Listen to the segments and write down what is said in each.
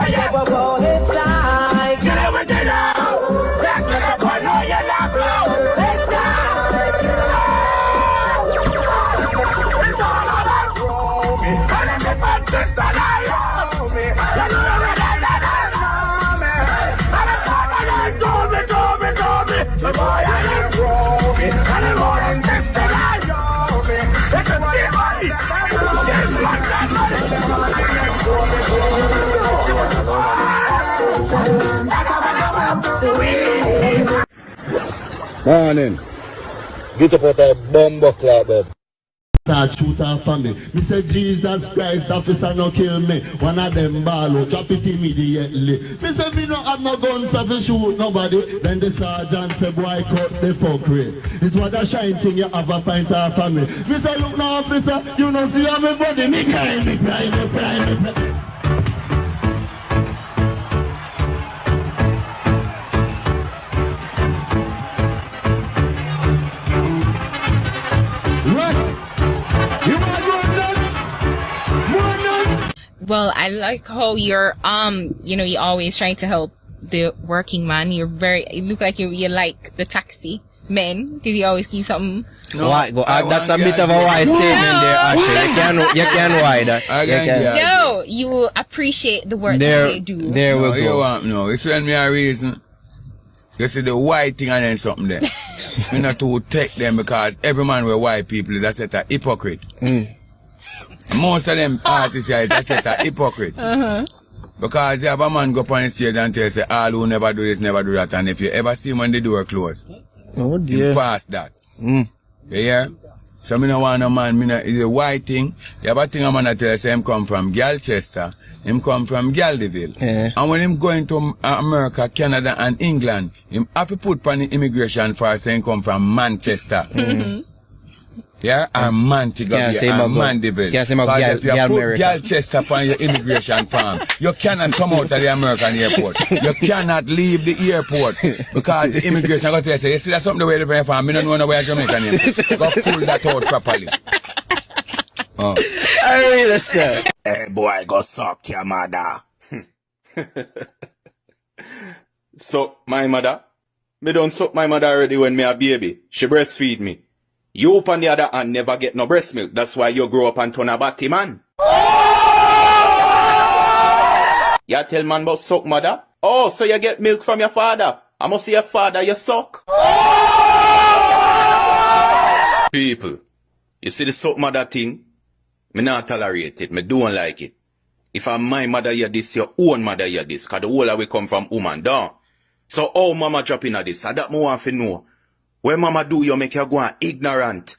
never hold it tight. Get it with it now. Get it, boy, no, you're not blow. It's tight. It's all about me. And I'm the fastest that I know me. You know that I know me. And I'm talking about me. The boy I am grow me. And I'm more than this that I know me. It's a G-Money. Morning. Get up out of bumbo club, babe. Start shoot off for me. Me say Jesus Christ, officer no kill me. One of them bellow, chop it immediately. Me say me no have no guns to shoot nobody. Then the sergeant say boy cut the fuckery. It was a shine thing you have a pint off for me. Me say look now officer, you know see how me body. Me cry, me cry, me cry, me cry. Well, I like how you're, you know, you're always trying to help the working man. You look like you like the taxi men, because you always keep something. No, that's a bit of a wise statement there, Ashley. You can why that. No, you appreciate the work that they do. There we go. No, it's when me a reason. You see the white thing and then something there. We not to take them because every man with white people is a set of hypocrite. Most of them artists here is a set of hypocrite. Because they have a man go up on the stage and tell you, say, all who never do this, never do that. And if you ever see him when the door closed, oh dear, you pass that. You hear? So me no want no man, it's a white thing. You have a thing a man that tell you, say him come from Galchester, him come from Galdeville. And when him going to America, Canada and England, him have to put on the immigration for saying come from Manchester. Yeah, and Mantiga, and Mandeville. Because if you put Galchester on your immigration form, you cannot come out of the American airport. You cannot leave the airport because the immigration got to say, you see that's something the way they bring from. I don't know where Jamaican airport. Go pull that out properly. Alright, let's go. Hey boy, go suck your mother. Suck my mother? Me don't suck my mother already when me a baby. She breastfeed me. You up on the other hand never get no breast milk. That's why you grow up and turn a batty man. You tell man about suck mother? Oh, so you get milk from your father. I must see your father you suck. People, you see the suck mother thing? Me not tolerate it. Me don't like it. If I'm my mother hear this, your own mother hear this. Cause the whole of we come from woman, don't. So how mama drop in at this? And that me want to know. When mama do, you make you go on ignorant.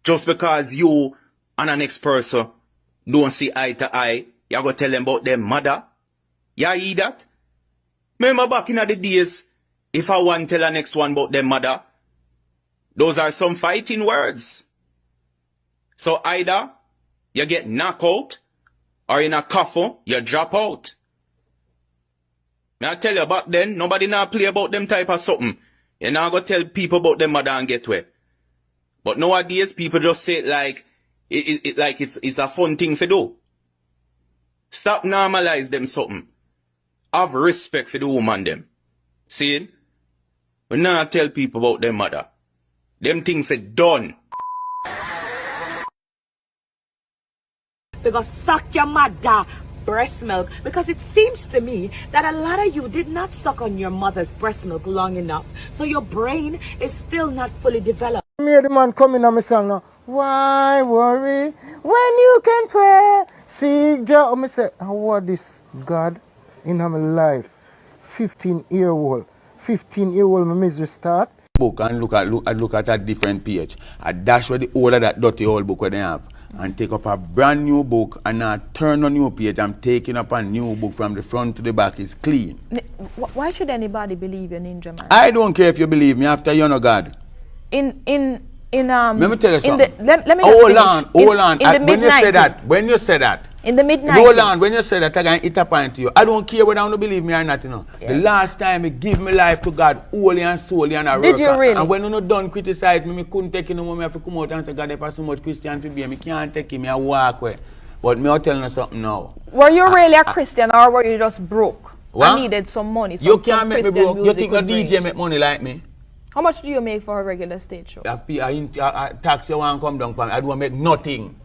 Just because you and the next person don't see eye to eye, you go tell them about them mother. You hear that? Remember back in the days, if I want to tell the next one about them mother, those are some fighting words. So either you get knocked out, or in a coffin, you drop out. May I tell you, back then, nobody now play about them type of something. You now go tell people about them mother and get where. But nowadays, people just say it like, it's a fun thing to do. Stop normalize them something. Have respect for the woman them. See? We now tell people about them mother. Them things for done. Because suck your mother breast milk, because it seems to me that a lot of you did not suck on your mother's breast milk long enough, so your brain is still not fully developed. Me the man coming on my song now. Why worry when you can pray? See, Jah, me say, how was this God in my life? 15-year-old my misery start. Book and look at a different page. I dash where the older that dirty old book where they have. And take up a brand new book and now turn on new page. I'm taking up a new book from the front to the back. It's clean. Why should anybody believe in Ninja Man? I don't care if you believe me after you know God. Let me tell you something. Let me hold on. When you say that. In the mid-90s. Hold on, when you say that, I can hit a point to you. I don't care whether I don't believe me or not, you know. Yeah. The last time I give my life to God, wholly and solely and a Did you really? And when you not done criticize me, I couldn't take it no more. I have to come out and say, God, if I so much Christian to be, I can't take him, I walk away. But me I'll tell you something now. Were you really a Christian or were you just broke? What? And needed some money. You can't make me broke. You think a DJ make money like me? How much do you make for a regular stage show? I tax you want to come down for me. I don't make nothing.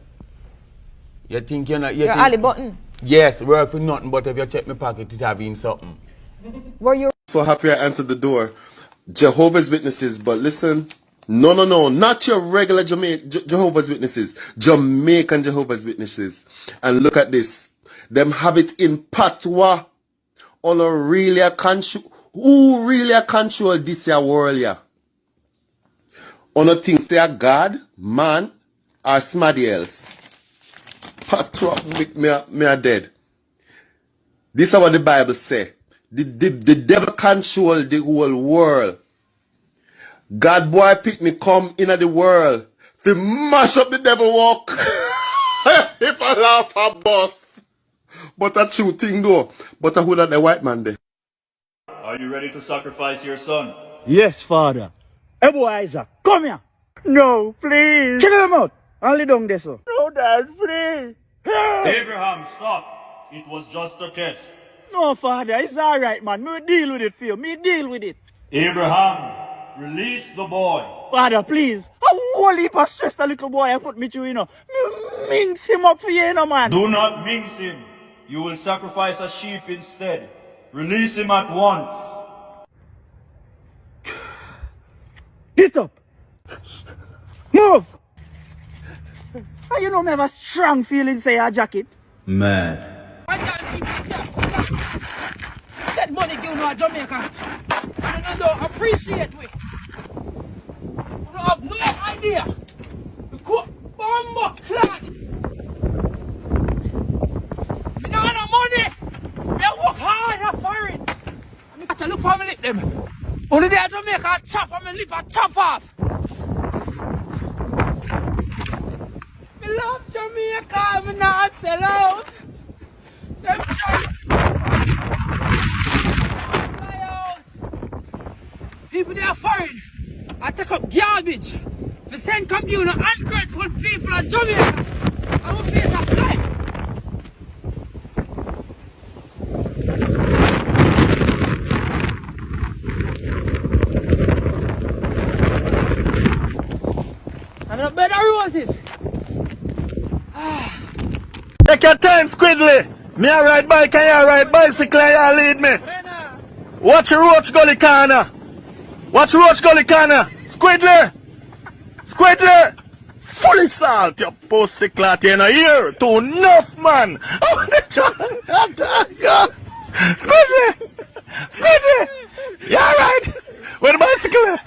You think you're not... You're Ali Button? Yes, work for nothing, but if you check my pocket, it have been something. Were you... So happy I answered the door. Jehovah's Witnesses, but listen... No, not your regular Jehovah's Witnesses. Jamaican Jehovah's Witnesses. And look at this. Them have it in patois. On a really a control. Who really a control this here world here? On a thing say a God, man, or somebody else. Patois make me a dead. This is what the Bible say. The devil control the whole world. God boy pick me come in the world to mash up the devil walk. If I laugh a boss. But a true thing though. But I would have the white man there. Are you ready to sacrifice your son? Yes, Father. Hey boy Isaac, come here. No, please. Check him out. Only down there, sir. No, Dad, please. Abraham, stop. It was just a test. No, Father, it's alright, man. Me deal with it for you. Me deal with it. Abraham, release the boy. Father, please. A whole heap of stress the little boy I put me through, you know. Me minx him up for you, you know, man. Do not minx him. You will sacrifice a sheep instead. Release him at once. Get up. Move. You know me have a strong feeling say a jacket. Man. Send money give you a Jamaican. And I don't appreciate it. You have no idea. You cook bomb clan. You don't have no money. You work hard and foreign. I got to look for me lip them. Only day Jamaica chop and my lip and chop off. I love Jamaica, I'm not sell out. Them chop. Fly out. People they are foreign. I take up garbage. For send communal ungrateful people of Jamaica. I will face a fly. I'm in a bed of roses. Take your time, Squidly. Me a ride bike and you ride bicycle and you lead me. Watch your roach gully corner. Watch roach gully corner. Squidly. Squidly. Fully salt, you pussy clot in a ear. Too enough, man. Squidly. Squidly. You alright? Where the bicycle?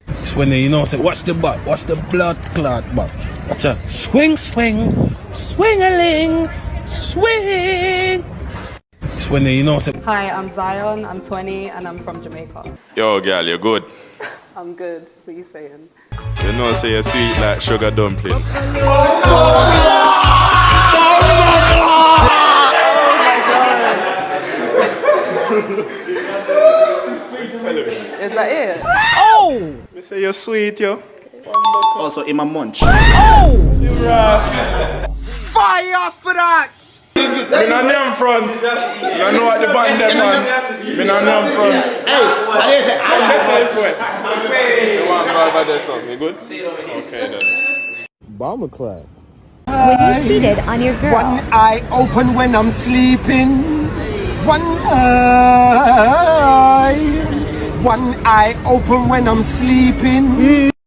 It's when they, you know, say, watch the butt, watch the blood clot butt. Watch out. Swing, swing, swing-a-ling, swing. It's when they, you know, say, Hi, I'm Zion, I'm 20, and I'm from Jamaica. Yo, girl, you're good. I'm good. What are you saying? You know, say you're sweet like sugar dumpling. Oh my God. Is that it? Oh! Me say you're sweet, yo. Also, in my munch. Oh! Fire for that! Me not name front. You know what the band them, man. Me not name front. Hey, what is it? I'm the same way. You want to go over there, son? You good? Okay, then. Bomber clap. When you cheated on your girl. One eye open when I'm sleeping. One eye open when I'm sleeping.